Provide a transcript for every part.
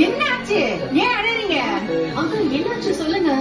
என்னாச்சு? ஏன் அழறீங்க? அங்கிள் என்னாச்சு சொல்லுங்க.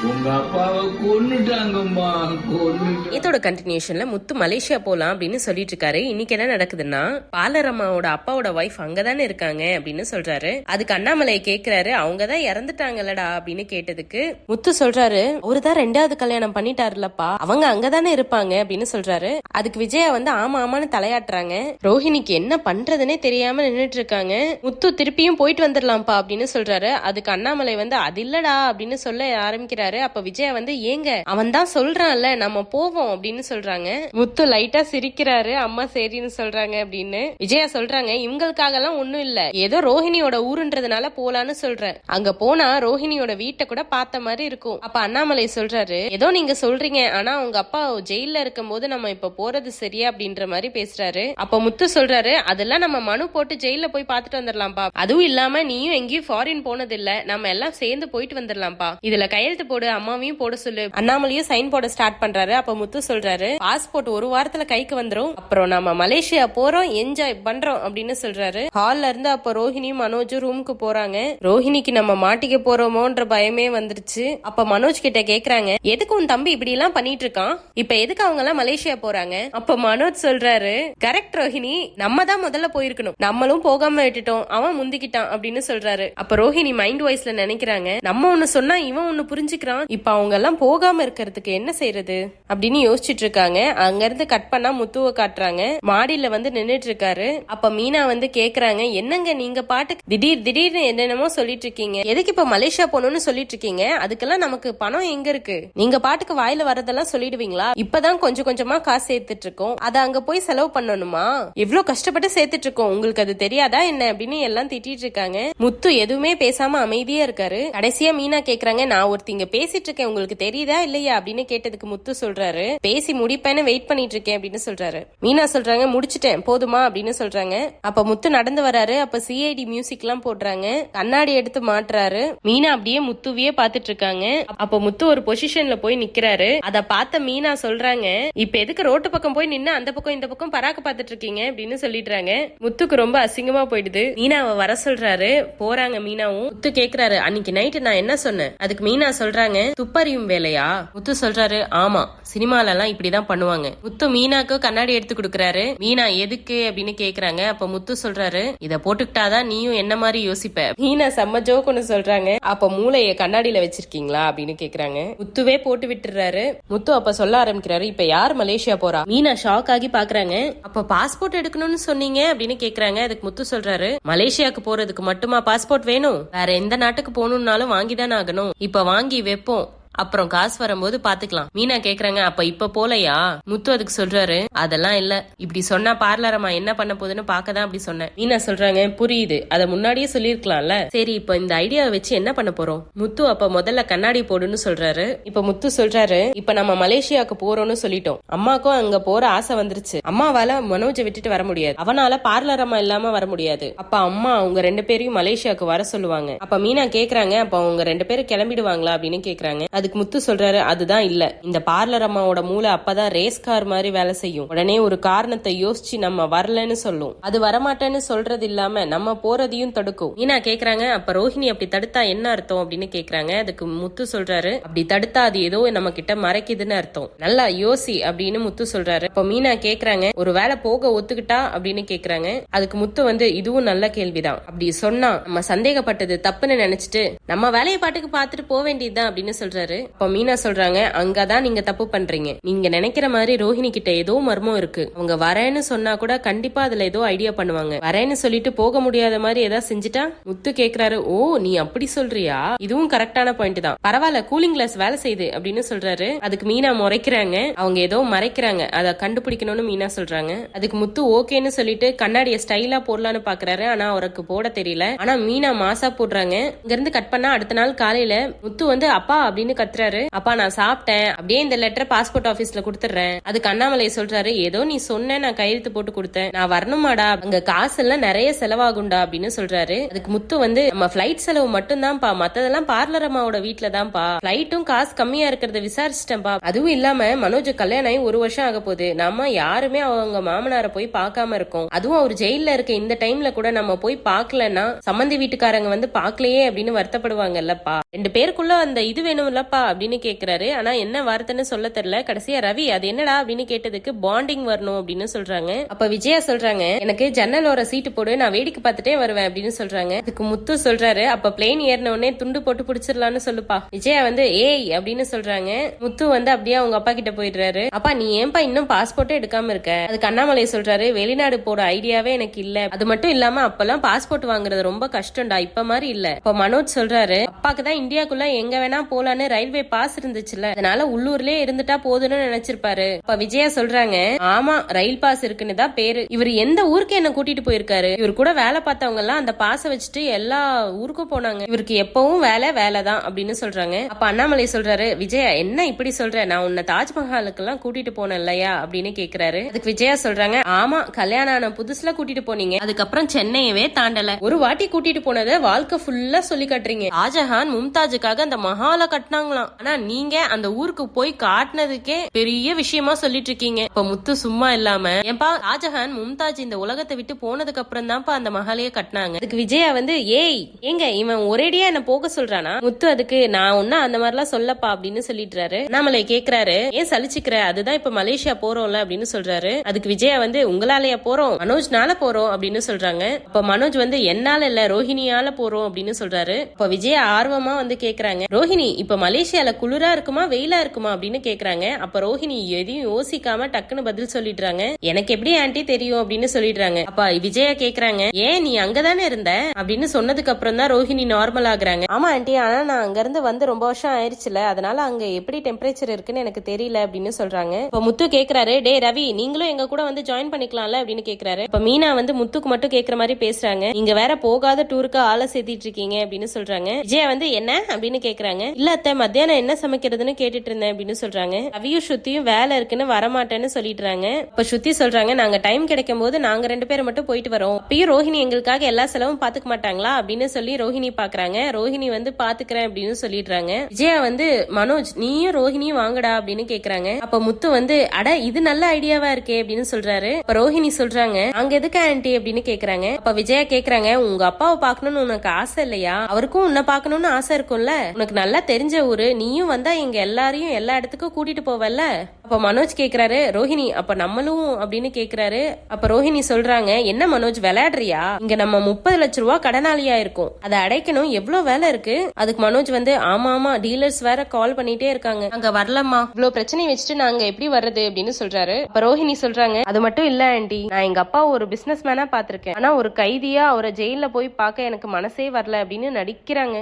உங்க அப்பாவை கொன்னுட்டாங்கம்மா, கொன்னுட்டு. இதோட கண்டினியூஷன்ல முத்து மலேசியா போலாம் அப்படின்னு சொல்லிட்டு இருக்காரு. இன்னைக்கு என்ன நடக்குதுன்னா, பாலரம்மாவோட அப்பாவோட வைஃப் அங்கதானே இருக்காங்க அப்படின்னு சொல்றாரு. அதுக்கு அண்ணாமலையை கேக்குறாரு, அவங்கதான் இறந்துட்டாங்கல்லடா அப்படின்னு கேட்டதுக்கு முத்து சொல்றாரு, அவருதான் 2வது கல்யாணம் பண்ணிட்டாருலப்பா, அவங்க அங்கதானே இருப்பாங்க அப்படின்னு சொல்றாரு. அதுக்கு விஜயா வந்து ஆமா ஆமான்னு தலையாட்டுறாங்க. ரோஹிணிக்கு என்ன பண்றதுன்னே தெரியாம நின்னுட்டு இருக்காங்க. முத்து திருப்பியும் போயிட்டு வந்துடலாம்ப்பா அப்படின்னு சொல்றாரு. அதுக்கு அண்ணாமலை வந்து அது இல்லடா அப்படின்னு சொல்ல ஆரம்பிக்கிறாரு. அப்ப விஜயா வந்து ஏங்க அவன் தான் சொல்றான்ல நம்ம போவோம் அப்படின்னு சொல்றாங்க. முத்து லைட்டா சிரிக்கிறாரு. அம்மா சரின்னு சொல்றாங்க அப்படின்னு. விஜயா சொல்றாங்க, இவங்களுக்காக எல்லாம் ஒண்ணும் இல்ல, ஏதோ ரோஹிணியோட ஊருன்றதுனால போலான்னு சொல்றேன். அங்க போனா ரோஹிணியோட வீட்டை கூட பார்த்த மாதிரி இருக்கும். அப்ப அண்ணாமலை சொல்றாரு, ஏதோ நீங்க சொல்றீங்க, ஆனா உங்க அப்பா ஜெயில இருக்கும் போது நம்ம இப்ப போறது சரியா அப்படின்ற மாதிரி பேசுறாரு. அப்ப முத்து சொல்றாரு, அதெல்லாம் நம்ம மனு போட்டு ஜெயில போய் பாத்துட்டு வந்துடலாம்ப்பா, அதுவும் இல்லாம நீயும் எங்கேயும் ஃபாரின் போனது இல்ல, நம்ம எல்லாம் சேர்ந்து போயிட்டு வந்துடலாம்ப்பா, இதுல கையெழுத்து போடு, அம்மாவையும் போட சொல்லு. அண்ணாமலையும் சைன் போட ஸ்டார்ட் பண்றாரு. அப்ப முத்து சொல்றாரு, பாஸ்போர்ட் 1 வாரத்துல கைக்கு வந்துரும், அப்புறம் நம்ம மலேசியா போறோம், என்ஜாய் பண்றோம் அப்படின்னு சொல்றாரு. ஹால்ல இருந்து அப்ப ரோஹிணியும் மனோஜும் ரூமுக்கு போறாங்க. ரோஹிணிக்கு நம்ம மாட்டிக்க போறோமோன்ற பயமே வந்துருச்சு. அப்ப மனோஜ் கிட்ட கேக்குறாங்க, எதுக்கு உன் தம்பி இப்படி எல்லாம் பண்ணிட்டு இருக்கான், இப்ப எதுக்கு அவங்க எல்லாம் மலேசியா போறாங்க? அப்ப மனோஜ் சொல்றாரு, கரெக்ட் ரோஹிணி, நம்ம தான் முதல்ல போயிருக்கணும், நம்மளும் போகாம விட்டுட்டோம், அவன் முந்திக்கிட்டான் அப்படின்னு சொல்றாரு. அப்ப ரோஹிணி மைண்ட் வாய்ஸ்ல நினைக்கிறாங்க, நம்ம ஒண்ணு சொன்னா இவன் ஒண்ணு புரிஞ்சுக்கிறான், இப்ப அவங்க எல்லாம் போகாம இருக்கிறதுக்கு என்ன செய்யறது அப்படின்னு யோசிச்சுட்டு இருக்காங்க. அங்க இருந்து கட் பண்ணா முத்துவ காட்டுறாங்க. மாடியில வந்து நின்னுட்டு இருக்காரு. அப்ப மீனா வந்து கேக்குறாங்க, என்னங்க நீங்க பாட்டுக்கு திடீர்னு என்னென்னமோ சொல்லிட்டு இருக்கீங்க, எதுக்கு இப்ப மலேசியா போகணும்னு சொல்லிட்டு இருக்கீங்க, அதுக்கெல்லாம் நமக்கு பணம் எங்க இருக்கு, நீங்க பாட்டுக்கு வாயில வரதெல்லாம் சொல்லிடுவீங்களா, இப்பதான் கொஞ்சம் கொஞ்சமா காசு சேர்த்துட்டு இருக்கோம், அத அங்க போய் செலவு பண்ணணுமா, எவ்வளவு கஷ்டப்பட்டு சேர்த்துட்டு இருக்கோம், உங்களுக்கு அது தெரியாதா என்ன அப்படின்னு எல்லாம் திட்டிட்டு இருக்காங்க. முத்து எதுவுமே பேசாம அமைதியா இருக்காரு. கடைசியா மீனா கேக்குறாங்க, நான் ஒருத்திங்க பேசிட்டு இருக்கேன், உங்களுக்கு தெரியுதா இல்லையா அப்படின்னு கேட்டதுக்கு முத்து சொல்றாரு, பேசி முடிப்பேன்னு வெயிட் பண்ணிட்டு இருக்கேன் அப்படின்னு சொல்றாரு. மீனா சொல்றாங்க, முடிச்சிட்டேன் போதுமா அப்படின்னு சொல்றாங்க. அப்ப முத்து நடந்து வராரு. அப்ப சிஐடி மியூசிக் எல்லாம் போடுறாங்க. கண்ணாடி எடுத்து மாட்டுறாரு. மீனா அப்படியே முத்துவையே பாத்துட்டு இருக்காங்க. அப்ப முத்து ஒரு பொசிஷன்ல போய் நிக்கிறாரு. அத பார்த்த மீனா சொல்றாங்க, இப்ப எதுக்கு ரோட்டு பக்கம் போய் நின்னு அந்த பக்கம் இந்த பக்கம் பராக்க பாத்துட்டு இருக்கீங்க அப்படின்னு சொல்லிடுறாங்க. முத்துக்கு ரொம்ப அசிங்கமா போயிடுது. மீனாவை வர சொல்றாரு. போறாங்க. மீனாவும் முத்து கேக்குறாரு, அன்னைக்கு நைட்டு நான் என்ன சொன்னேன்? அதுக்கு மீனா சொல்றாங்க, துப்பறியும் வேலையா? முத்து சொல்றாரு, ஆமா, சினிமால எல்லாம் இப்படிதான் பண்ணுவாங்க. முத்து மீனாக்கு கண்ணாடி எடுத்து கொடுக்கறாரு. மீனா எதுக்கு அப்படின்னு கேக்குறாங்க. அப்ப முத்து சொல்றாரு, இத போட்டுக்கிட்டாதான் நீயும் என்ன மாதிரி யோசிப்ப. மீனா செம்ம ஜோக்குன்னு சொல்றாங்க. அப்ப மூளைய கண்ணாடியில வச்சிருக்கீங்களா அப்படின்னு கேக்குறாங்க. முத்துவே போட்டு விட்டுறாரு. முத்து அப்ப சொல்ல ஆரம்பிக்கிறாரு, இப்ப யார் மலேசியா போறா? மீனா ஷாக் ஆகி பாக்குறாங்க. அப்ப பாஸ்போர்ட் எடுக்கணும்னு சொன்னீங்க அப்படின்னு கேக்குறாங்க. அதுக்கு முத்து சொல்றாரு, மலேசியாக்கு போறதுக்கு மட்டுமா பாஸ்போர்ட் வேணும்? வேற எந்த நாட்டுக்கு போகணும்னாலும் வாங்கிதானே ஆகணும். இப்ப வாங்கி வைப்போம், அப்புறம் காசு வரும்போது பாத்துக்கலாம். மீனா கேக்குறாங்க, அப்ப இப்ப போலையா? முத்து அதுக்கு சொல்றாரு, அதெல்லாம் இல்ல, இப்படி சொன்னா பார்லரமா என்ன பண்ண போகுதுன்னு பாக்கதான் அப்படி சொன்னேன். மீனா சொல்றாங்க, புரியுது, அத முன்னாடியே சொல்லிருக்கலாம்ல. சரி, இப்ப இந்த ஐடியாவை வச்சு என்ன பண்ண போறோம்? முத்து அப்ப முதல்ல கண்ணாடி போடுன்னு சொல்றாரு. இப்ப முத்து சொல்றாரு, இப்ப நம்ம மலேசியாவுக்கு போறோம்னு சொல்லிட்டோம், அம்மாக்கும் அங்க போற ஆசை வந்துருச்சு, அம்மாவால மனோஜை விட்டுட்டு வர முடியாது, அவனால பார்லரமா இல்லாம வர முடியாது. அப்ப அம்மா அவங்க 2 பேரையும் மலேசியாவுக்கு வர சொல்லுவாங்க. அப்ப மீனா கேக்குறாங்க, அப்ப அவங்க 2 பேரும் கிளம்பிடுவாங்களா அப்படின்னு கேக்குறாங்க. அதுக்கு முத்து சொல்றாரு, அதுதான் இல்ல, இந்த பார்லர் அம்மாவோட மூளை அப்பதான் ரேஸ் கார் மாதிரி வேலை செய்யும், உடனே ஒரு காரணத்தை யோசிச்சு நம்ம வரலன்னு சொல்லும், அது வரமாட்டேன்னு சொல்றது இல்லாம நம்ம போறதையும் தடுக்கும். மீனா கேக்குறாங்க, அப்ப ரோஹிணி அப்படி தடுத்தா என்ன அர்த்தம் அப்படின்னு கேக்குறாங்க. அதுக்கு முத்து சொல்றாரு, அப்படி தடுத்தா அது ஏதோ நம்ம கிட்ட மறைக்குதுன்னு அர்த்தம், நல்லா யோசி அப்படின்னு முத்து சொல்றாரு. அப்ப மீனா கேக்குறாங்க, ஒரு வேலை போக ஒத்துக்கிட்டா அப்படின்னு கேக்குறாங்க. அதுக்கு முத்து வந்து, இதுவும் நல்ல கேள்விதான், அப்படி சொன்னா நம்ம சந்தேகப்பட்டது தப்புன்னு நினைச்சிட்டு நம்ம வேலையை பாட்டுக்கு பாத்துட்டு போக வேண்டியதுதான் அப்படின்னு சொல்றாரு. அப்ப மீனா சொல்றாங்க, அங்கதான் நீங்க தப்பு பண்றீங்க, நீங்க நினைக்கிற மாதிரி ரோஹிணி கிட்ட ஏதோ மர்மம் இருக்கு, அவங்க வரேன்னு சொன்னா கூட கண்டிப்பா அதுல ஏதோ ஐடியா பண்ணுவாங்க, வரேன்னு சொல்லிட்டு போக முடியாத மாதிரி ஏதாவது செஞ்சுட்டா? முத்து கேக்குறாரு, ஓ நீ அப்படி சொல்றியா, இதுவும் கரெக்டான பாயிண்ட் தான், பரவாயில்ல கூலிங் கிளாஸ் வேலை செய்யுது அப்படின்னு சொல்றாரு. அதுக்கு மீனா முறைக்கிறாங்க, அவங்க ஏதோ மறைக்கிறாங்க, அதை கண்டுபிடிக்கணும்னு மீனா சொல்றாங்க. அதுக்கு முத்து ஓகேன்னு சொல்லிட்டு கண்ணாடிய ஸ்டைலா போடலான்னு பாக்குறாரு. ஆனா அவருக்கு போட தெரியல. ஆனா மீனா மாசா போடுறாங்க. இங்க இருந்து கட் பண்ணா அடுத்த நாள் காலையில முத்து வந்து அப்பா அப்படின்னு கத்துறாரு. அப்பா நான் சாப்பிட்டேன், அப்படியே இந்த லெட்டர் பாஸ்போர்ட் ஆபீஸ்ல கொடுத்துறேன். அதுக்கு அண்ணாமலை சொல்றாரு, ஏதோ நீ சொன்ன, நான் கையெழுத்து போட்டு கொடுத்தேன், நான் வரணுமாடா, அங்க காசு எல்லாம் நிறைய செலவாகும்டா அப்படின்னு சொல்றாரு. அதுக்கு முத்து வந்து நம்ம பிளைட் செலவு மட்டும் தான்ப்பா, மத்ததெல்லாம் பார்லர் அம்மாவோட வீட்டுல தான்ப்பா, பிளைட்டும் காசு கம்மியா இருக்கிறத விசாரிச்சிட்டேன்ப்பா. அதுவும் இல்லாம மனோஜ் கல்யாணம் ஆகி 1 வருஷம் ஆக போகுது, நம்ம யாருமே அவங்க மாமனாரை போய் பார்க்காம இருக்கோம். அதுவும் அவர் ஜெயில இருக்க இந்த டைம்ல கூட நம்ம போய் பார்க்கலன்னா சம்பந்தி வீட்டுக்காரங்க வந்து பார்க்கலையே அப்படின்னு வருத்தப்படுவாங்கல்லப்பா. 2 பேருக்குள்ள அந்த இது வேணும்லப்பா அப்படின்னு கேக்குறாரு. ஆனா என்ன வார்த்தைன்னு சொல்ல தெரியல. கடைசியா ரவி அது என்னடா அப்படின்னு கேட்டதுக்கு பாண்டிங் வரணும் அப்படின்னு சொல்றாங்க. அப்ப விஜயா சொல்றாங்க, எனக்கு ஜன்னலோர சீட்டு போடு, நான் வேடிக்கை பார்த்துட்டே வருவேன் அப்படின்னு சொல்றாங்க. அதுக்கு முத்து சொல்றாரு, அப்ப பிளேன் ஏறின உடனே துண்டு போட்டு பிடிச்சிடலாம்னு சொல்லுப்பா. விஜயா வந்து ஏய் அப்படின்னு சொல்றாங்க. முத்து வந்து அப்படியே அவங்க அப்பா கிட்ட போயிடுறாரு. அப்பா நீ ஏன்பா இன்னும் பாஸ்போர்ட்டே எடுக்காம இருக்க? அதுக்கு அண்ணாமலை சொல்றாரு, வெளிநாடு போட ஐடியாவே எனக்கு இல்ல, அது மட்டும் இல்லாம அப்பெல்லாம் பாஸ்போர்ட் வாங்குறது ரொம்ப கஷ்டம்டா, இப்ப மாதிரி இல்ல. இப்ப மனோஜ் சொல்றாரு, அப்பாக்கு தான் இந்தியாக்குள்ள எங்க வேணா போலான்னு ரயில்வே பாஸ் இருந்துச்சுல, அதனால உள்ளூர்லயே இருந்துட்டா போதுன்னு நினைச்சிருப்பாரு. இப்ப விஜயா சொல்றாங்க, ஆமா ரயில் பாஸ் இருக்குன்னு தான் பேரு, இவர் எந்த ஊருக்கு என்ன கூட்டிட்டு போயிருக்காரு, இவர் கூட வேலை பார்த்தவங்க எல்லாம் அந்த பாஸ வச்சுட்டு எல்லா ஊருக்கும் போனாங்க, இவருக்கு எப்பவும் வேலை தான் அப்படின்னு சொல்றாங்க. அப்ப அண்ணாமலை சொல்றாரு, விஜயா என்ன இப்படி சொல்ற, நான் உன்னை தாஜ்மஹாலுக்கு எல்லாம் கூட்டிட்டு போனேன் இல்லையா அப்படின்னு கேக்குறாரு. அதுக்கு விஜயா சொல்றாங்க, ஆமா கல்யாணம் ஆன புதுசுல கூட்டிட்டு போனீங்க, அதுக்கப்புறம் சென்னையவே தாண்டல, ஒரு வாட்டி கூட்டிட்டு போனதை வாழ்க்கை ஃபுல்லா சொல்லி காட்டுறீங்க. ஷாஜஹான் மும்தாஜுக்காக அந்த மஹால கட்டினாங்களாம், ஆனா நீங்க அந்த ஊருக்கு போய் காட்டினதுக்கே பெரிய விஷயமா சொல்லிட்டு இருக்கீங்க. இப்ப முத்து சும்மா இல்லாம, ஏன்பா ஷாஜஹான் மும்தாஜ் இந்த உலகத்தை விட்டு போனதுக்கு அப்புறம் தான்ப்பா அந்த மஹாலையே கட்டினாங்க. அதுக்கு விஜயா வந்து ஏய் எங்க இவன் ஒரேடியா என்ன போக சொல்றானா? முத்து அதுக்கு நான் ஒன்னும் அந்த மாதிரிலாம் சொல்லப்பா அப்படின்னு சொல்லிடுறாரு. அண்ணாமலை கேக்குறாரு, ஏன் சலிச்சுக்கிற, அதுதான் இப்ப மலேசியா போறோம்ல அப்படின்னு சொல்றாரு. அதுக்கு விஜயா வந்து உங்களாலயா போறோம், மனோஜ்னால போறோம் அப்படின்னு சொல்றாங்க. அப்ப மனோஜ் வந்து என்னால இல்ல ரோஹிணியால போறோம் அப்படின்னு சொல்றாரு. இப்ப விஜயா ஆர்வமா வந்து கேக்குறாங்க, ரோஹிணி இப்ப மலேசியால குளிரா இருக்குமா வெயிலா இருக்குமா அப்படின்னு கேக்குறாங்க. அப்ப ரோஹிணி எதையும் யோசிக்காம டக்குன்னு பதில் சொல்லிடுறாங்க, எனக்கு எப்படி ஆன்ட்டி தெரியும் அப்படின்னு சொல்லிடுறாங்க. அப்ப விஜயா கேக்குறாங்க, ஏன் நீ அங்கதானே இருந்த அப்படின்னு சொன்னதுக்கு அப்புறம் தான் ரோஹிணி நார்மல் ஆகுறாங்க. ஆமா ஆன்ட்டி, ஆனா நான் அங்க இருந்து வந்து ரொம்ப வருஷம் ஆயிடுச்சுல, அதனால அங்க எப்படி டெம்பரேச்சர் இருக்குன்னு எனக்கு தெரியல அப்படின்னு சொல்றாங்க. இப்ப முத்து கேக்குறாரு, டே ரவி நீங்களும் எங்க கூட வந்து ஜாயின் பண்ணிக்கலாம்ல அப்படின்னு கேக்குறாரு. இப்ப மீனா வந்து முத்துக்கு மட்டும் கேக்குற மாதிரி பேசுறாங்க, நீங்க வேற போகாத டூருக்கு ஆளை சேர்த்திட்டு இருக்கீங்க அப்படின்னு சொல்றாங்க. விஜயா வந்து என்ன அப்படின்னு கேக்குறாங்க. இல்ல அத்தை மத்தியானம் என்ன சமைக்கிறதுன்னு கேட்டுட்டு இருந்தேன் அப்படின்னு சொல்றாங்க. ரவியும் ஸ்ருதியும் வேலை இருக்குன்னு வரமாட்டேன்னு சொல்லிடுறாங்க. இப்ப ஸ்ருதி சொல்றாங்க, நாங்க டைம் கிடைக்கும் போது நாங்க 2 பேரும் மட்டும் போயிட்டு வரோம், அப்பயும் ரோஹிணி எங்களுக்காக எல்லா செலவும் பாத்துக்க மாட்டாங்களா அப்படின்னு சொல்லி ரோஹிணி பாக்குறாங்க. ரோஹிணி வந்து பாத்துக்கிறேன் அப்படின்னு சொல்லிடுறாங்க. விஜயா வந்து மனோஜ் நீயும் ரோஹிணியும் வாங்கடா அப்படின்னு கேக்குறாங்க. அப்ப முத்து வந்து அட இது நல்ல ஐடியாவா இருக்கே அப்படின்னு சொல்றாரு. இப்ப ரோஹிணி சொல்றாங்க, அங்க எதுக்கு ஆன்ட்டி அப்படின்னு கேக்குறாங்க. அப்ப விஜயா கேக்குறாங்க, உங்க அப்பாவை பாக்கணும்னு உனக்கு ஆசை இல்லையா, அவருக்கும் உன்னை பாக்கணும்னு ஆசை இருக்கும்ல, உனக்கு நல்லா தெரிஞ்ச ஊரு, நீயும் வந்தா எங்க எல்லாரையும் எல்லா இடத்துக்கும் கூட்டிட்டு போவல்ல. அப்ப மனோஜ் கேக்குறாரு, ரோஹிணி அப்ப நம்மளும் அப்படின்னு கேக்குறாரு. அப்ப ரோஹிணி சொல்றாங்க, என்ன மனோஜ் விளையாடுறியா, இங்க நம்ம 30 லட்சம் ரூபாய் கடனாளியா இருக்கும், அதை அடைக்கணும், எவ்வளவு வேலை இருக்கு. அதுக்கு மனோஜ் வந்து ஆமா டீலர்ஸ் வேற கால் பண்ணிட்டே இருக்காங்க, அங்க வரலம்மா, இவ்வளவு பிரச்சனை வச்சுட்டு நாங்க எப்படி வர்றது அப்படின்னு சொல்றாரு. அப்ப ரோஹிணி சொல்றாங்க, அது மட்டும் இல்ல ஆண்டி, நான் எங்க அப்பா ஒரு பிசினஸ் மேனா பாத்திருக்கேன், ஆனா ஒரு கைதியா அவரை ஜெயில போய் பார்க்க எனக்கு மனசே வரல அப்படின்னு நடிக்கிறாங்க.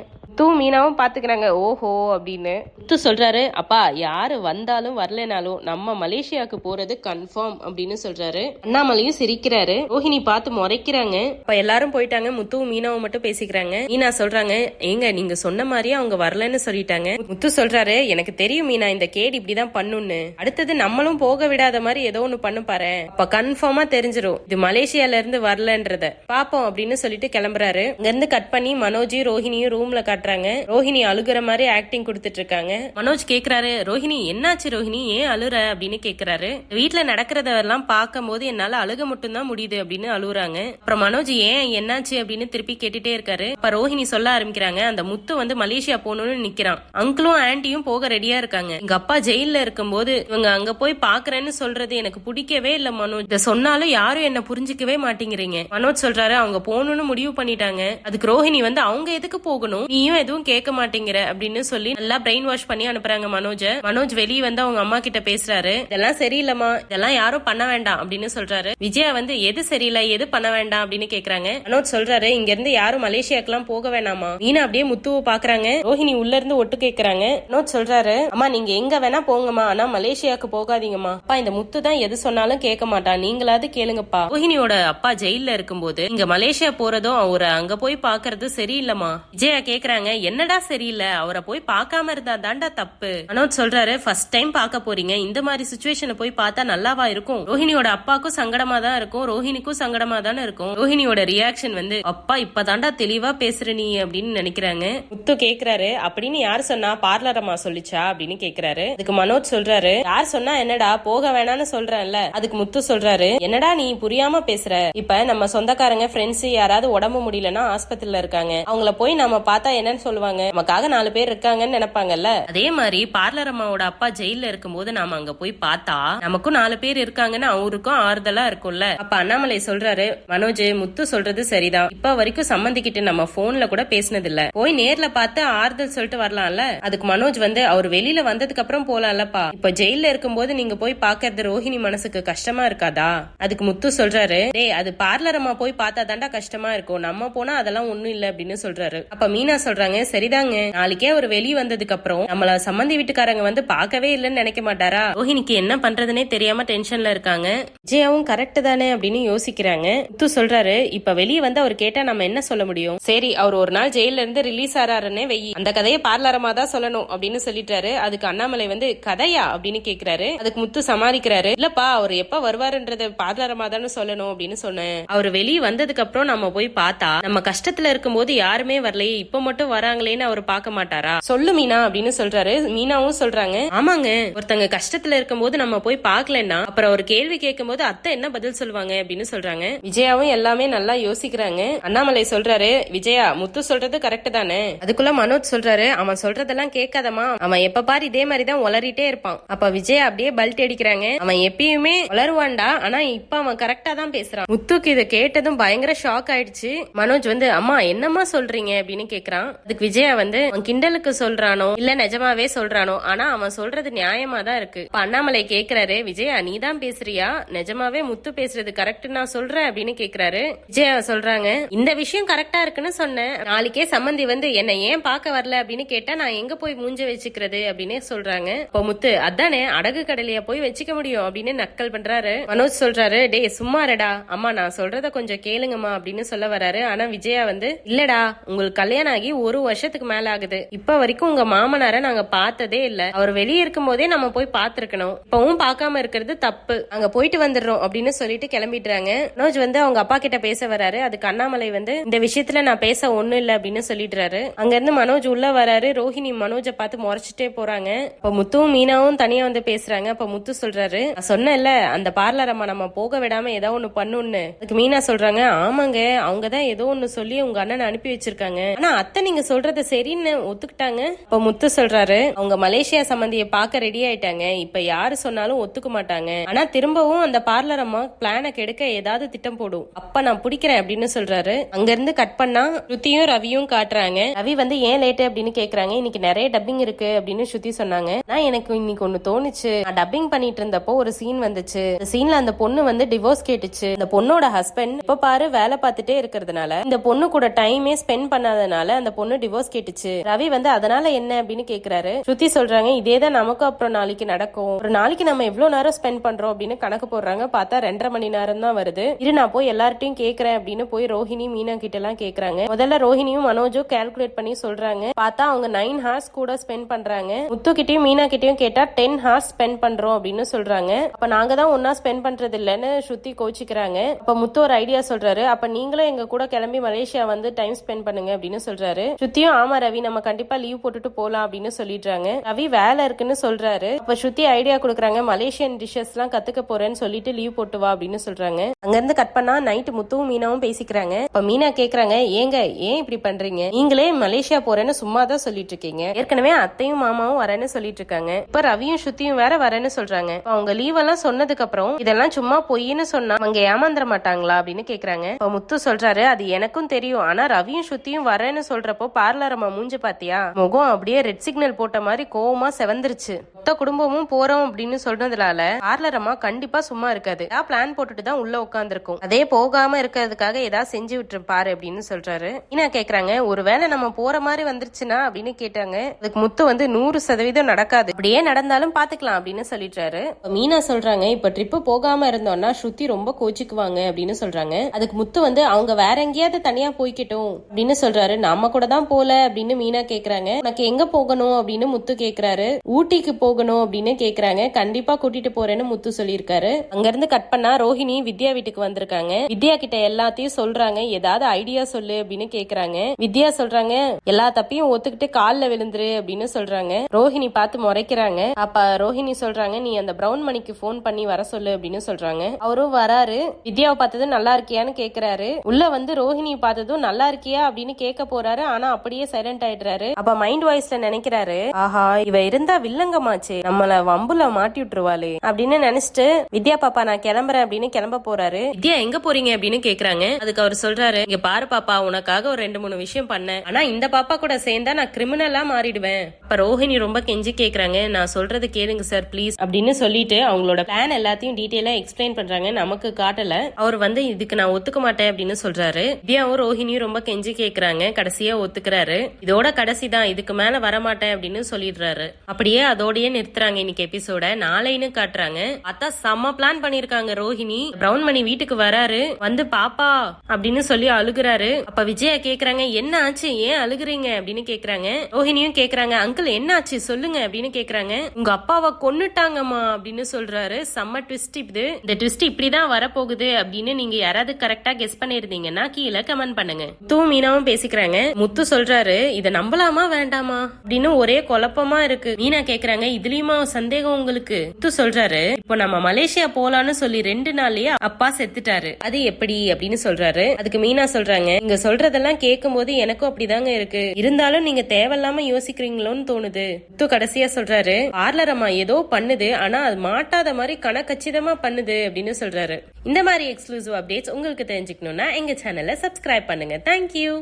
மீனாவும் பாத்துக்கிறாங்க. ஓஹோ அப்படின்னு முத்து சொல்றாரு, அப்பா யாரு வந்தாலும் வரலனாலும் நம்ம மலேசியாவுக்கு போறது கன்ஃபார்ம் அப்படின்னு சொல்றாரு. அண்ணாமலையும் சிரிக்கிறாரு. ரோஹிணி பார்த்து முறைக்கிறாங்க. இப்ப எல்லாரும் போயிட்டாங்க, முத்துவும் மீனாவும் மட்டும் பேசிக்கிறாங்க. மீனா சொல்றாங்க, ஏங்க நீங்க சொன்ன மாதிரியே அவங்க வரலன்னு சொல்லிட்டாங்க. முத்து சொல்றாரு, எனக்கு தெரியும் மீனா இந்த கேடு இப்படிதான் பண்ணுன்னு, அடுத்தது நம்மளும் போக விடாத மாதிரி ஏதோ ஒண்ணு பண்ணு பாரு, அப்ப கன்ஃபார்மா தெரிஞ்சிரும் இது மலேசியால இருந்து வரலன்றத பாப்போம் அப்படின்னு சொல்லிட்டு கிளம்புறாரு. இங்க இருந்து கட் பண்ணி மனோஜையும் ரோஹிணியும் ரூம்ல காட்டுறாங்க. ரோஹிணி அழுகுற மாதிரி ஆக்டிங் கொடுத்துட்டு இருக்காங்க. மனோஜ் கேக்குறாரு, ரோஹிணி என்னாச்சு ரோஹிணி ஏன் அழுற அப்படின்னு கேக்குறாரு. வீட்டுல நடக்கிறதெல்லாம் பார்க்கும் போது என்னால அழுக மட்டும் தான் முடியுது அப்படின்னு அழுகுறாங்க. அப்புறம் மனோஜ் ஏன் என்னாச்சு அப்படின்னு திருப்பி கேட்டுட்டே இருக்காரு. இப்ப ரோஹிணி சொல்ல ஆரம்பிக்கிறாங்க, அந்த முத்து வந்து மலேசியா போகணும்னு நிக்கிறான், அங்கிளும் ஆன்டியும் போக ரெடியா இருக்காங்க, எங்க அப்பா ஜெயில இருக்கும் போது இவங்க அங்க போய் பாக்குறேன்னு சொல்றது எனக்கு பிடிக்கவே இல்ல மனோஜ், இத சொன்னாலும் யாரும் என்ன புரிஞ்சுக்கவே மாட்டேங்கிறீங்க. மனோஜ் சொல்றாரு, அவங்க போகணும்னு முடிவு பண்ணிட்டாங்க. அதுக்கு ரோஹிணி வந்து அவங்க எதுக்கு போகணும், நீயும் எதுவும் கேட்க மாட்டேங்கிற அப்படின்னு சொல்லி நல்லா பிரெயின் வாஷ் பண்ணி அனுப்புறாங்க மனோஜ். மனோஜ் வெளியே வந்து அவங்க அம்மா கிட்ட பேசுறாரு, இதெல்லாம் சரியில்லமா, இதெல்லாம் யாரும் பண்ண வேண்டாம் அப்படின்னு சொல்றாரு. விஜயா வந்து எது சரியில்லை எது பண்ண வேண்டாம் அப்படின்னு கேக்குறாங்க. மனோஜ் சொல்றாரு, இங்க இருந்து யாரும் மலேசியாக்கெல்லாம் போக வேணாமா. மீனா அப்படியே முத்துவை பாக்குறாங்க. ரோஹிணி உள்ள இருந்து ஒட்டு கேக்குறாங்க. மனோஜ் சொல்றாரு, அம்மா நீங்க எங்க வேணா போங்கம்மா, ஆனா மலேசியாவுக்கு போகாதீங்கம்மா, அப்பா இந்த முத்து தான் எது சொன்னாலும் கேட்க மாட்டான், நீங்களாவது கேளுங்கப்பா. ரோஹிணியோட அப்பா ஜெயில இருக்கும்போது இங்க மலேசியா போறதும் அவரை அங்க போய் பாக்குறது சரியில்லமா. விஜயா கேக்குறாங்க, கேக்குறாங்க, என்னடா சரியில்லை, அவரை போய் பார்க்காம இருந்தா தாண்டா தப்பு. மனோஜ் சொல்றாரு, ஃபர்ஸ்ட் டைம் பார்க்க போறீங்க, இந்த மாதிரி சுச்சுவேஷனை போய் பார்த்தா நல்லாவா இருக்கும்? ரோஹிணியோட அப்பாக்கும் சங்கடமா தான் இருக்கும், ரோஹிணிக்கும் சங்கடமா தானே இருக்கும். ரோஹிணியோட ரியாக்ஷன் வந்து, அப்பா இப்பதாண்டா தெளிவா பேசுற நீ அப்படின்னு நினைக்கிறாங்க. முத்து கேக்குறாரு, அப்படின்னு யாரு சொன்னா? பார்லர் அம்மா சொல்லிச்சா அப்படின்னு கேக்குறாரு. அதுக்கு மனோஜ் சொல்றாரு, யார் சொன்னா என்னடா, போக வேணான்னு சொல்றேன்ல. அதுக்கு முத்து சொல்றாரு, என்னடா நீ புரியாம பேசுற, இப்ப நம்ம சொந்தக்காரங்க ஃப்ரெண்ட்ஸ் யாராவது உடம்பு முடியலன்னா ஆஸ்பத்திரியில இருக்காங்க, அவங்கள போய் நம்ம பார்த்தா என்னன்னு சொல்லுவாங்க, நமக்காக 4 பேர் இருக்காங்கன்னு நினைப்பாங்கல்ல. அதே மாதிரி பார்லர் அம்மாவோட அப்பா ஜெயில இருக்கும்போது நாம அங்க போய் பார்த்தா நமக்கும் 4 பேர் இருக்காங்கன்னு அவருக்கும் ஆறுதலா இருக்கும்ல. அப்ப அண்ணாமலை சொல்றாரு, மனோஜ் முத்து சொல்றது சரிதான், இப்ப வரைக்கும் சம்பந்திக்கிட்டு நம்ம போன்ல கூட பேசினது இல்ல, போய் நேர்ல பார்த்து ஆறுதல் சொல்லிட்டு வரலாம்ல. அதுக்கு மனோஜ் வந்து, அவர் வெளியில வந்ததுக்கு அப்புறம் போலாம்லப்பா, இப்ப ஜெயில இருக்கும்போது நீங்க போய் பாக்குறது ரோஹிணி மனசுக்கு கஷ்டமா இருக்காதா? அதுக்கு முத்து சொல்றாரு, டேய் அது பார்லர் அம்மா போய் பார்த்தா தாண்டா கஷ்டமா இருக்கும், நம்ம போனா அதெல்லாம் ஒண்ணும் இல்ல அப்படின்னு சொல்றாரு. அப்ப மீனா சொல்றாங்க, சரிதாங்க, நாளைக்கே அவர் வெளியே வந்ததுக்கு அப்புறம் நம்மள சம்பந்தி வீட்டுக்காரங்க வந்து பார்க்கவே இல்லைன்னு நினைக்க மாட்டாரா? ரோஹிணிக்கு என்ன பண்றதுனே தெரியாம டென்ஷன்ல இருக்காங்க. விஜயாவும் கரெக்ட் தானே அப்படின்னு யோசிக்கிறாங்க. முத்து சொல்றாரு, இப்ப வெளியே வந்து அவர் கேட்டா நம்ம என்ன சொல்ல முடியும்? சரி, அவர் ஒரு நாள் ஜெயில இருந்து ரிலீஸ் ஆறாருன்னே வெயி, அந்த கதையை பார்லரமா தான் சொல்லணும் அப்படின்னு சொல்லிட்டாரு. அதுக்கு அண்ணாமலை வந்து, கதையா அப்படின்னு கேக்குறாரு. அதுக்கு முத்து சமாளிக்கிறாரு, இல்லப்பா அவர் எப்ப வருவாருன்றத பார்லரமா தானே சொல்லணும் அப்படின்னு சொன்னேன், அவர் வெளியே வந்ததுக்கு அப்புறம் நம்ம போய் பார்த்தா நம்ம கஷ்டத்துல இருக்கும்போது யாருமே வரலையே, இப்ப மட்டும் வராங்களேன்னு அவர் பார்க்க மாட்டாரா? சொல்லு மீனா அப்படின்னு சொல்றாரு. மீனாவும் சொல்றாங்க, ஆமாங்க, ஒருத்தங்க கஷ்டத்துல இருக்கும்போது நம்ம போய் பார்க்கலன்னா அப்புறம் ஒரு கேள்வி கேட்கும் போது அத்தை என்ன பதில் சொல்லுவாங்க அப்படின்னு சொல்றாங்க. விஜயாவும் எல்லாமே நல்லா யோசிக்கிறாங்க. அண்ணாமலை சொல்றாரு, விஜயா முத்து சொல்றது கரெக்ட் தானே? அதுக்குள்ள மனோஜ் சொல்றாரு, அவன் சொல்றதெல்லாம் கேட்காதமா, அவன் எப்ப பாரு இதே மாதிரிதான் உளறிட்டே இருப்பான். அப்ப விஜயா அப்படியே பல்ட் அடிக்கிறாங்க, அவன் எப்பயுமே உளருவான்டா, ஆனா இப்ப அவன் கரெக்டா தான் பேசுறான். முத்துக்கு இதை கேட்டதும் பயங்கர ஷாக் ஆயிடுச்சு. மனோஜ் வந்து, அம்மா என்னம்மா சொல்றீங்க அப்படின்னு கேக்குறான். அதுக்கு விஜயா வந்து, அவன் கிண்டலுக்கு சொல்றானோ இல்ல நிஜமாவே சொல்றானோ, ஆனா அவன் சொல்றது நியாயமா தான் இருக்கு. அண்ணாமலை கேக்குறாரு, விஜயா நீ தான் பேசுறியா, நிஜமாவே முத்து பேசுறது கரெக்ட் நான் சொல்றேன் அப்படின்னு கேக்குறாரு. விஜயா சொல்றாங்க, இந்த விஷயம் கரெக்டா இருக்குன்னு சொன்னேன், நாளைக்கே சம்பந்தி வந்து என்ன ஏன் பார்க்க வரல அப்படின்னு கேட்டா நான் எங்க போய் மூஞ்ச வச்சுக்கிறது அப்படின்னு சொல்றாங்க. இப்போ முத்து, அதானே அடகு கடலையா போய் வச்சுக்க முடியும் அப்படின்னு நக்கல் பண்றாரு. மனோஜ் சொல்றாரு, டே சும்மாரடா, அம்மா நான் சொல்றத கொஞ்சம் கேளுங்கம்மா அப்படின்னு சொல்ல வராரு. ஆனா விஜயா வந்து, இல்லடா உங்களுக்கு கல்யாணம் ஆகி 1 வருஷத்துக்கு மேல ஆகுது, இப்ப வரைக்கும் உங்க மாமனார நாங்க பார்த்ததே இல்ல, அவர் வெளியே இருக்கும் போதே நம்ம போய் பாத்துருக்கணும், இப்பவும் பார்க்காம இருக்கிறது தப்பு, அங்க போயிட்டு வந்துடுறோம் அப்படின்னு சொல்லிட்டு கிளம்பிடுறாங்க. மனோஜ் வந்து அவங்க அப்பா கிட்ட பேச வராரு. அதுக்கு அண்ணாமலை வந்து, இந்த விஷயத்துல நான் பேச ஒண்ணும் இல்ல அப்படின்னு சொல்லிடுறாரு. அங்க இருந்து மனோஜ் உள்ள வராரு. ரோஹிணி மனோஜை பார்த்து முறைச்சிட்டே போறாங்க. இப்ப முத்துவும் மீனாவும் தனியா வந்து பேசுறாங்க. அப்ப முத்து சொல்றாரு, நான் சொன்னேன்ல அந்த பார்லர் அம்மா நம்ம போக விடாம ஏதோ ஒண்ணு பண்ணுன்னு. அதுக்கு மீனா சொல்றாங்க, ஆமாங்க அவங்கதான் ஏதோ ஒண்ணு சொல்லி உங்க அண்ணன் அனுப்பி வச்சிருக்காங்க, ஆனா அத்தை நீங்க சொல்றது சரின்னு ஒத்துக்கிட்டாங்க. இப்ப முத்து சொல்றாரு, அவங்க மலேசியா சம்பந்திய பார்க்க ரெடி ஆயிட்டாங்க, இப்ப யாரு சொன்னாலும் ஒத்துக்க மாட்டாங்க, ஆனா திரும்பவும் அந்த பார்லர் அம்மா பிளான கெடுக்க ஏதாவது திட்டம் போடும், அப்ப நான் பிடிக்கிறேன் அப்படின்னு சொல்றாரு. அங்க இருந்து கட் பண்ணா ஸ்ருதியும் ரவியும் காட்டுறாங்க. ரவி வந்து ஏன் லேட்டு அப்படின்னு கேக்குறாங்க. இன்னைக்கு நிறைய டப்பிங் இருக்கு அப்படின்னு ஸ்ருதி சொன்னாங்க. நான் எனக்கு இன்னைக்கு ஒண்ணு தோணுச்சு, நான் டப்பிங் பண்ணிட்டு இருந்தப்போ ஒரு சீன் வந்துச்சு, இந்த சீன்ல அந்த பொண்ணு வந்து டிவோர்ஸ் கேட்டுச்சு, இந்த பொண்ணோட ஹஸ்பண்ட் இப்ப பாரு வேலை பார்த்துட்டே இருக்கிறதுனால இந்த பொண்ணு கூட டைமே ஸ்பெண்ட் பண்ணாதனால அந்த பொண்ணு டிவோர்ஸ் கேட்டுச்சு. ரவி வந்து அதனால என்ன அப்படின்னு கேக்குறாரு. ஸ்ருதி சொல்றாங்க, இதேதான் நமக்கும் அப்புறம் நாளைக்கு நடக்கும், ஒரு நாளைக்கு நம்ம எவ்வளவு நேரம் ஸ்பெண்ட் பண்றோம் அப்படின்னு கணக்கு போடுறாங்க. பார்த்தா 2.5 மணி நேரம் தான் வருது. இரு நான் போய் எல்லார்ட்டையும் கேக்குறேன் அப்படின்னு போய் ரோஹிணி மீனா கிட்ட எல்லாம் கேக்குறாங்க. முதல்ல ரோஹிணியும் மனோஜும் கால்குலேட் பண்ணி சொல்றாங்க. பார்த்தா அவங்க 9 ஹார்ஸ் கூட ஸ்பெண்ட் பண்றாங்க. முத்து கிட்டயும் மீனா கிட்டயும் கேட்டா 10 ஹார்ஸ் ஸ்பெண்ட் பண்றோம் அப்படின்னு சொல்றாங்க. அப்ப நாங்க தான் ஒன்னா ஸ்பெண்ட் பண்றது இல்லன்னு ஸ்ருதி கோச்சிக்கிறாங்க. அப்ப முத்து ஒரு ஐடியா சொல்றாரு, அப்ப நீங்களும் எங்க கூட கிளம்பி மலேசியா வந்து டைம் ஸ்பெண்ட் பண்ணுங்க அப்படின்னு சொல்றாரு. ஸ்ருதியும் ஆமா ரவி நம்ம கண்டிப்பா லீவ் போட்டுட்டு போலாம் அப்படின்னு சொல்லிடுறாங்க. ரவி வேலை இருக்குன்னு சொல்றாரு. அப்ப ஸ்ருதி ஐடியா கொடுக்குறாங்க, மலேசியன் டிஷஸ் எல்லாம் கத்துக்க போறேன்னு சொல்லிட்டு லீவ் போட்டு வா அப்படின்னு சொல்றாங்க. அங்க இருந்து கட் பண்ணா நைட் முத்துவும் மீனாவும் பேசிக்கிறாங்க. இப்ப மீனா கேக்குறாங்க, ஏங்க ஏன் இப்படி பண்றீங்க, நீங்களே மலேசியா போறேன்னு சும்மா தான் சொல்லிட்டு இருக்கீங்க, ஏற்கனவே அத்தையும் மாமாவும் வரேன்னு சொல்லிட்டு இருக்காங்க, இப்ப ரவியும் ஸ்ருதியும் வேற வரேன்னு சொல்றாங்க, அவங்க லீவ் எல்லாம் சொன்னதுக்கு அப்புறம் இதெல்லாம் சும்மா பொய்ன்னு சொன்னா அவங்க ஏமாந்துட மாட்டாங்களா அப்படின்னு கேக்குறாங்க. இப்ப முத்து சொல்றாரு, அது எனக்கும் தெரியும், ஆனா ரவியும் ஸ்ருதியும் வரேன்னு சொல்றப்போ பார்லர் அம்மா மூஞ்சி பாத்தியா, முகம் அப்படியே ரெட் சிக்னல் போட்ட மாதிரி கோவமா செவந்துருச்சு, மொத்த குடும்பமும் போறோம் அப்படின்னு சொல்றதுனால பார்லர் அம்மா கண்டிப்பா சும்மா இருக்காது, பிளான் போட்டுட்டு தான் உள்ள உட்காந்துருக்கும், அதே போகாம இருக்கிறதுக்காக ஏதாவது செஞ்சு விட்டு பாரு அப்படின்னு சொல்றாரு. என்ன கேக்குறாங்க, ஒருவேளை நம்ம போற மாதிரி வந்துருச்சுன்னா அப்படின்னு கேட்டாங்க. அதுக்கு முத்து வந்து 100% நடக்காது, அப்படியே நடந்தாலும் பாத்துக்கலாம் அப்படின்னு சொல்லிட்டாரு. மீனா சொல்றாங்க, இப்ப ட்ரிப்பு போகாம இருந்தோம்னா ஸ்ருதி ரொம்ப கோச்சிக்குவாங்க அப்படின்னு சொல்றாங்க. அதுக்கு முத்து வந்து அவங்க வேற எங்கேயாவது தனியா போய்கிட்டோம் அப்படின்னு சொல்றாரு. நம்ம கூட தான் போல அப்படின்னு மீனா கேக்குறாங்க. உனக்கு எங்க போகணும் அப்படின்னு முத்து கேக்குறாரு. ஊட்டிக்கு போகணும் அப்படின்னு கேக்குறாங்க. கண்டிப்பா கூட்டிட்டு போறேன்னு முத்து சொல்லியிருக்காரு. அங்க இருந்து கட் பண்ணா ரோஹிணி வித்யா வீட்டுக்கு வந்திருக்காங்க. வித்யா கிட்ட எல்லாத்தையும் சொல்றாங்க. ஏதாவது ஐடியா சொல்லு அப்படின்னு கேக்குறாங்க. வித்யா சொல்றாங்க எல்லா தப்பையும் ஒத்துக்கிட்டு கால்ல விழுந்துரு அப்படின்னு சொல்றாங்க. ரோஹிணி பார்த்து முறைக்கிறாங்க. அப்ப ரோஹிணி சொல்றாங்க நீ அந்த பிரவுன் மணிக்கு போன் பண்ணி வர சொல்லு அப்படின்னு சொல்றாங்க. அவரும் வராரு. வித்யாவை பார்த்தது நல்லா இருக்கியான்னு கேக்குறாரு. உள்ள வந்து ரோஹிணி பார்த்ததும் நல்லா இருக்கியா அப்படின்னு கேட்க போறாரு. ஆனா அப்படியே சைலண்ட் ஆயிடுறாரு. அப்ப மைண்ட் வாய்ஸ்ல நினைக்கிறாரு ஆஹா இவ இருந்தா வில்லங்கமாச்சு, நம்மள வம்புல மாட்டி விட்டுருவாளே அப்படின்னு நினைச்சிட்டு வித்யா பாப்பா நான் கிளம்புறேன் அப்படின்னு கிளம்ப போறாரு. வித்யா எங்க போறீங்க அப்படின்னு கேக்குறாங்க. அதுக்கு அவர் சொல்றாரு இங்க பாரு பாப்பா உனக்காக ஒரு 2-3 விஷயம் பண்ணேன். ஆனா இந்த பாப்பா கூட சேர்ந்தா நான் கிரிமினலா மாறிடுவேன். அப்ப ரோஹிணி ரொம்ப கெஞ்சி கேக்குறாங்க நான் சொல்றது கேளுங்க சார் ப்ளீஸ் அப்படின்னு சொல்லிட்டு அவங்களோட பிளான் எல்லாத்தையும் டீடைலா எக்ஸ்பிளைன் பண்றாங்க. நமக்கு காட்டல. அவர் வந்து இதுக்கு நான் ஒத்துக்க மாட்டேன் அப்படின்னு சொல்றாரு. வித்யாவும் ரோஹிணியும் ரொம்ப கெஞ்சி கேக்குறாங்க. கடைசியா ஒத்துக்கிறாரு. இதோட கடைசி தான், இதுக்கு மேல வரமாட்டேன் அப்படின்னு சொல்லிடுறாரு. அப்படியே அதோடயே நிறுத்துறாங்க இன்னைக்கு எபிசோட. நாளைன்னு காட்டுறாங்க. அத்தா செம்ம பிளான் பண்ணிருக்காங்க. ரோஹிணி பிரவுன் மணி வீட்டுக்கு வராரு. வந்து பாப்பா அப்படின்னு சொல்லி அழுகுறாரு. அப்ப விஜயா கேக்குறாங்க என்ன ஆச்சு ஏன் அழுகுறீங்க அப்படின்னு கேக்குறாங்க. ரோஹிணியும் கேக்குறாங்க அங்கிள் என்ன ஆச்சு சொல்லுங்க அப்படின்னு கேக்குறாங்க. உங்க அப்பாவை கொன்னுட்டாங்கம்மா அப்படின்னு சொல்றாரு. செம்ம ட்விஸ்ட் இது. இந்த ட்விஸ்ட் இப்படிதான் வரப்போகுது அப்படின்னு நீங்க யாராவது கரெக்டா கெஸ் பண்ணிருந்தீங்கன்னா கீழே கமெண்ட் பண்ணுங்க. முத்து மீனாவும் பேசிக்கிறாங்க. முத்து சொல்றாரு இத நம்பலாமா வேண்டாமா அப்படின்னு ஒரே குழப்பமா இருக்கு. மீனா கேக்குறாங்க இதுலயுமா சந்தேகம் உங்களுக்கு? முத்து சொல்றாரு இப்போ நம்ம மலேசியா போலான்னு சொல்லி 2 நாள்லயே அப்பா செத்துட்டாரு, அது எப்படி அப்படின்னு சொல்றாரு. அதுக்கு மீனா சொல்றாங்க நீங்க சொல்றதெல்லாம் கேட்கும் போது எனக்கும் அப்படிதாங்க இருக்கு, இருந்தாலும் நீங்க தேவையில்லாம யோசிக்கிறீங்களோன்னு தோணுது. முத்து கடைசியா சொல்றாரு பார்லர் அம்மா ஏதோ பண்ணுது ஆனா அது மாட்டாத மாதிரி கணக்கச்சிதமா பண்ணுது அப்படின்னு சொல்றாரு. இந்த மாதிரி எக்ஸ்க்ளூசிவ் அப்டேட்ஸ் உங்களுக்கு தெரிஞ்சுக்கணும்னா எங்க சேனலை சப்ஸ்கிரைப் பண்ணுங்க. தேங்க்யூ.